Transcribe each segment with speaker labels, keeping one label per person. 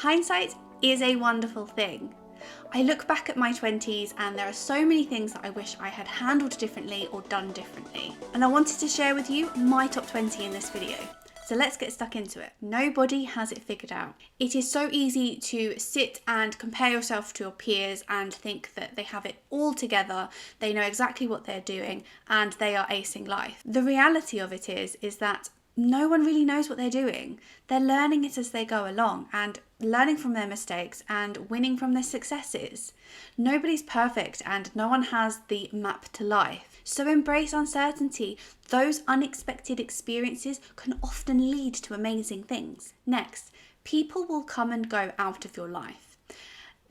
Speaker 1: Hindsight is a wonderful thing. I look back at my 20s and there are so many things that I wish I had handled differently or done differently. And I wanted to share with you my top 20 in this video. So let's get stuck into it. Nobody has it figured out. It is so easy to sit and compare yourself to your peers and think that they have it all together, they know exactly what they're doing, and they are acing life. The reality of it is that no one really knows what they're doing. They're learning it as they go along and learning from their mistakes and winning from their successes. Nobody's perfect and no one has the map to life. So embrace uncertainty. Those unexpected experiences can often lead to amazing things. Next, people will come and go out of your life.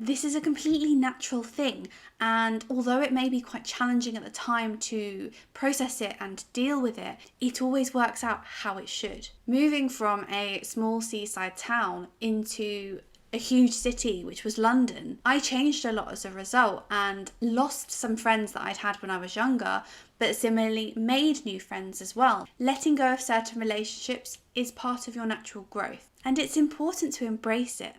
Speaker 1: This is a completely natural thing, and although it may be quite challenging at the time to process it and deal with it, it always works out how it should. Moving from a small seaside town into a huge city, which was London, I changed a lot as a result and lost some friends that I'd had when I was younger, but similarly made new friends as well. Letting go of certain relationships is part of your natural growth, and it's important to embrace it.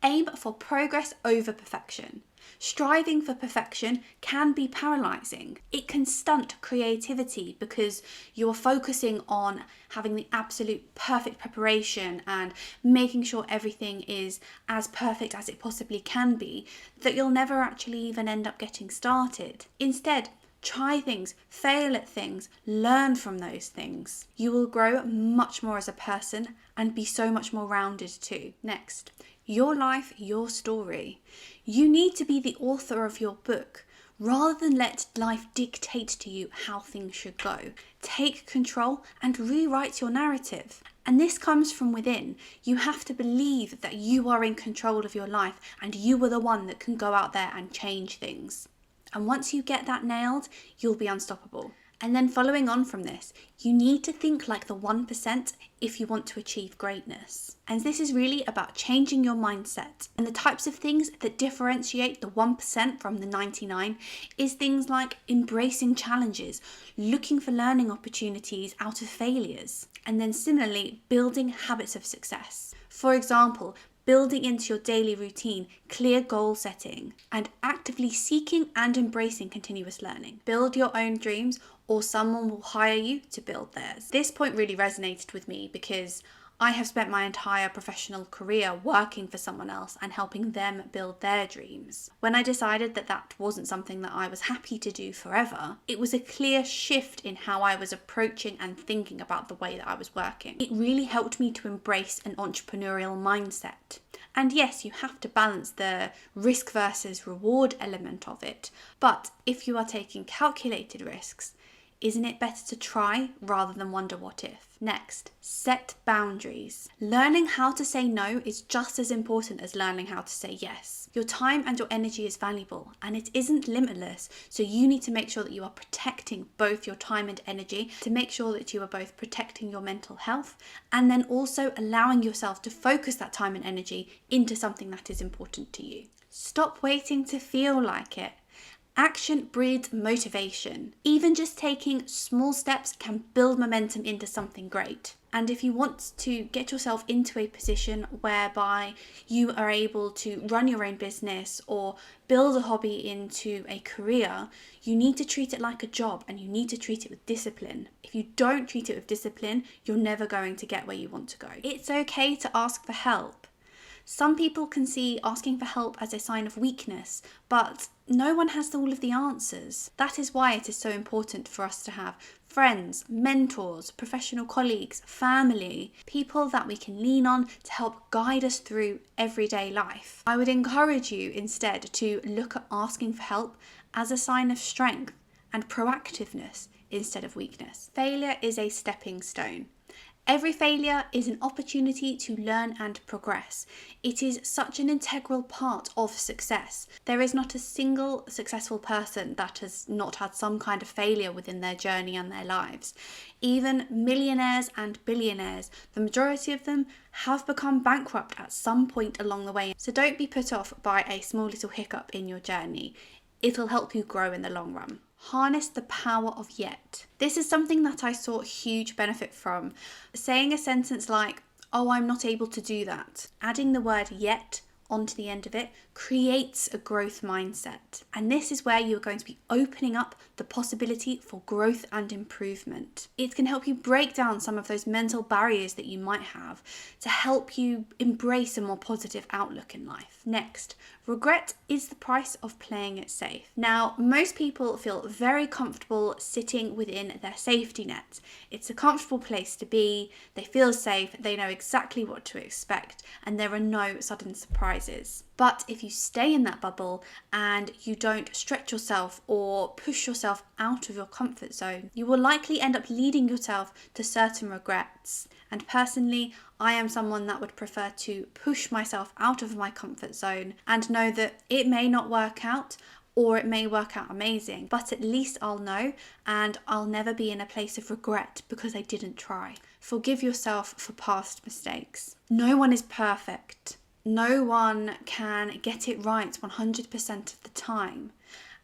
Speaker 1: Aim for progress over perfection. Striving for perfection can be paralysing. It can stunt creativity because you're focusing on having the absolute perfect preparation and making sure everything is as perfect as it possibly can be, that you'll never actually even end up getting started. Instead, try things, fail at things, learn from those things. You will grow much more as a person and be so much more rounded too. Next, your life, your story. You need to be the author of your book rather than let life dictate to you how things should go. Take control and rewrite your narrative. And this comes from within. You have to believe that you are in control of your life and you are the one that can go out there and change things. And once you get that nailed, you'll be unstoppable. And then following on from this, you need to think like the 1% if you want to achieve greatness. And this is really about changing your mindset. And the types of things that differentiate the 1% from the 99 is things like embracing challenges, looking for learning opportunities out of failures, and then similarly building habits of success. For example, building into your daily routine, clear goal setting, and actively seeking and embracing continuous learning. Build your own dreams or someone will hire you to build theirs. This point really resonated with me because I have spent my entire professional career working for someone else and helping them build their dreams. When I decided that that wasn't something that I was happy to do forever, it was a clear shift in how I was approaching and thinking about the way that I was working. It really helped me to embrace an entrepreneurial mindset. And yes, you have to balance the risk versus reward element of it. But if you are taking calculated risks, isn't it better to try rather than wonder what if? Next, set boundaries. Learning how to say no is just as important as learning how to say yes. Your time and your energy is valuable and it isn't limitless, so you need to make sure that you are protecting both your time and energy to make sure that you are both protecting your mental health and then also allowing yourself to focus that time and energy into something that is important to you. Stop waiting to feel like it. Action breeds motivation. Even just taking small steps can build momentum into something great. And if you want to get yourself into a position whereby you are able to run your own business or build a hobby into a career, you need to treat it like a job and you need to treat it with discipline. If you don't treat it with discipline, you're never going to get where you want to go. It's okay to ask for help. Some people can see asking for help as a sign of weakness, but no one has all of the answers. That is why it is so important for us to have friends, mentors, professional colleagues, family, people that we can lean on to help guide us through everyday life. I would encourage you instead to look at asking for help as a sign of strength and proactiveness instead of weakness. Failure is a stepping stone. Every failure is an opportunity to learn and progress. It is such an integral part of success. There is not a single successful person that has not had some kind of failure within their journey and their lives. Even millionaires and billionaires, the majority of them have become bankrupt at some point along the way. So don't be put off by a small little hiccup in your journey. It'll help you grow in the long run. Harness the power of yet. This is something that I saw huge benefit from. Saying a sentence like, oh, I'm not able to do that. Adding the word yet onto the end of it creates a growth mindset. And this is where you're going to be opening up the possibility for growth and improvement. It can help you break down some of those mental barriers that you might have to help you embrace a more positive outlook in life. Next, regret is the price of playing it safe. Now, most people feel very comfortable sitting within their safety net. It's a comfortable place to be, they feel safe, they know exactly what to expect, and there are no sudden surprises. But if you stay in that bubble and you don't stretch yourself or push yourself out of your comfort zone, you will likely end up leading yourself to certain regrets. And personally, I am someone that would prefer to push myself out of my comfort zone and know that it may not work out, or it may work out amazing, but at least I'll know and I'll never be in a place of regret because I didn't try. Forgive yourself for past mistakes. No one is perfect. No one can get it right 100% of the time.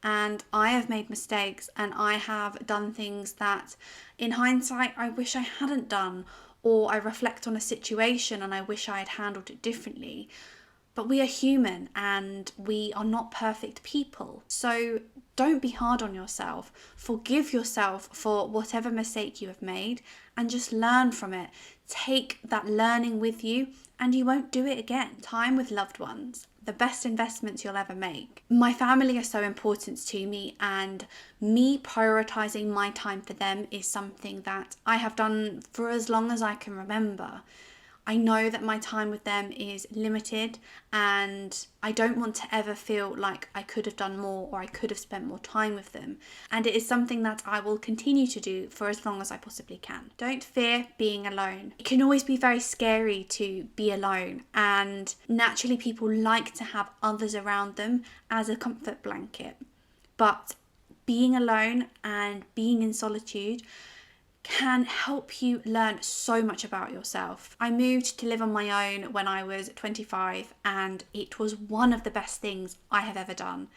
Speaker 1: And I have made mistakes and I have done things that in hindsight I wish I hadn't done, or I reflect on a situation and I wish I had handled it differently. But we are human and we are not perfect people. So don't be hard on yourself. Forgive yourself for whatever mistake you have made and just learn from it. Take that learning with you and you won't do it again. Time with loved ones, the best investments you'll ever make. My family are so important to me, and me prioritizing my time for them is something that I have done for as long as I can remember. I know that my time with them is limited and I don't want to ever feel like I could have done more or I could have spent more time with them. And it is something that I will continue to do for as long as I possibly can. Don't fear being alone. It can always be very scary to be alone, and naturally people like to have others around them as a comfort blanket. But being alone and being in solitude can help you learn so much about yourself. I moved to live on my own when I was 25 and it was one of the best things I have ever done.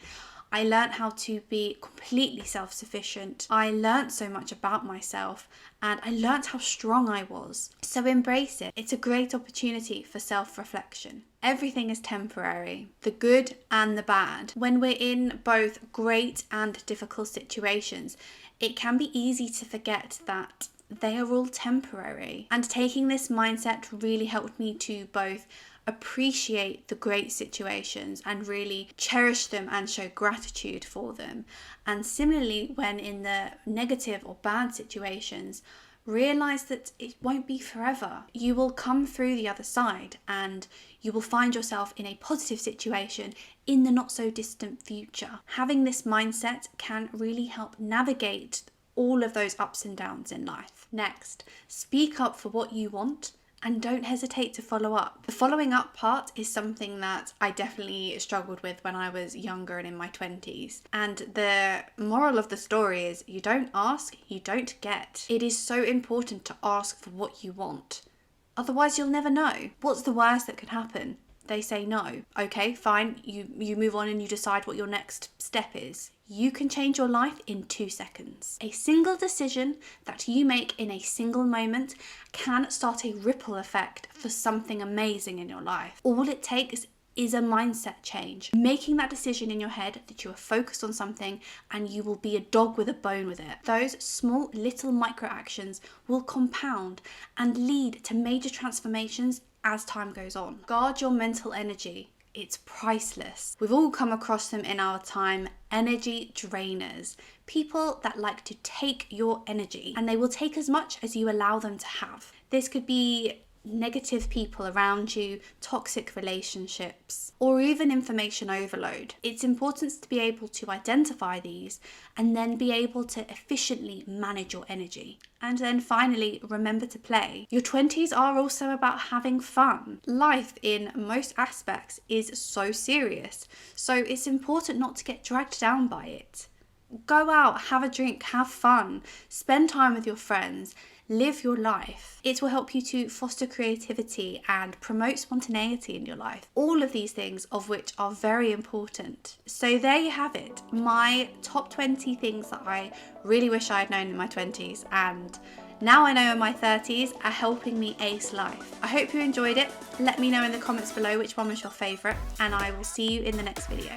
Speaker 1: I learned how to be completely self-sufficient. I learned so much about myself and I learned how strong I was. So embrace it. It's a great opportunity for self-reflection. Everything is temporary, the good and the bad. When we're in both great and difficult situations, it can be easy to forget that they are all temporary. And taking this mindset really helped me to both appreciate the great situations and really cherish them and show gratitude for them. And similarly, when in the negative or bad situations, realize that it won't be forever. You will come through the other side and you will find yourself in a positive situation in the not so distant future. Having this mindset can really help navigate all of those ups and downs in life. Next, speak up for what you want and don't hesitate to follow up. The following up part is something that I definitely struggled with when I was younger and in my 20s. And the moral of the story is you don't ask, you don't get. It is so important to ask for what you want. Otherwise you'll never know. What's the worst that could happen? They say no. Okay, fine, you move on and you decide what your next step is. You can change your life in 2 seconds. A single decision that you make in a single moment can start a ripple effect for something amazing in your life. All it takes is a mindset change. Making that decision in your head that you are focused on something and you will be a dog with a bone with it. Those small little micro actions will compound and lead to major transformations as time goes on. Guard your mental energy. It's priceless. We've all come across them in our time, energy drainers. People that like to take your energy and they will take as much as you allow them to have. This could be negative people around you, toxic relationships, or even information overload. It's important to be able to identify these and then be able to efficiently manage your energy. And then finally, remember to play. Your 20s are also about having fun. Life in most aspects is so serious, so it's important not to get dragged down by it. Go out, have a drink, have fun, spend time with your friends, live your life. It will help you to foster creativity and promote spontaneity in your life. All of these things of which are very important. So there you have it. My top 20 things that I really wish I had known in my 20s, and now I know in my 30s are helping me ace life. I hope you enjoyed it. Let me know in the comments below which one was your favourite, and I will see you in the next video.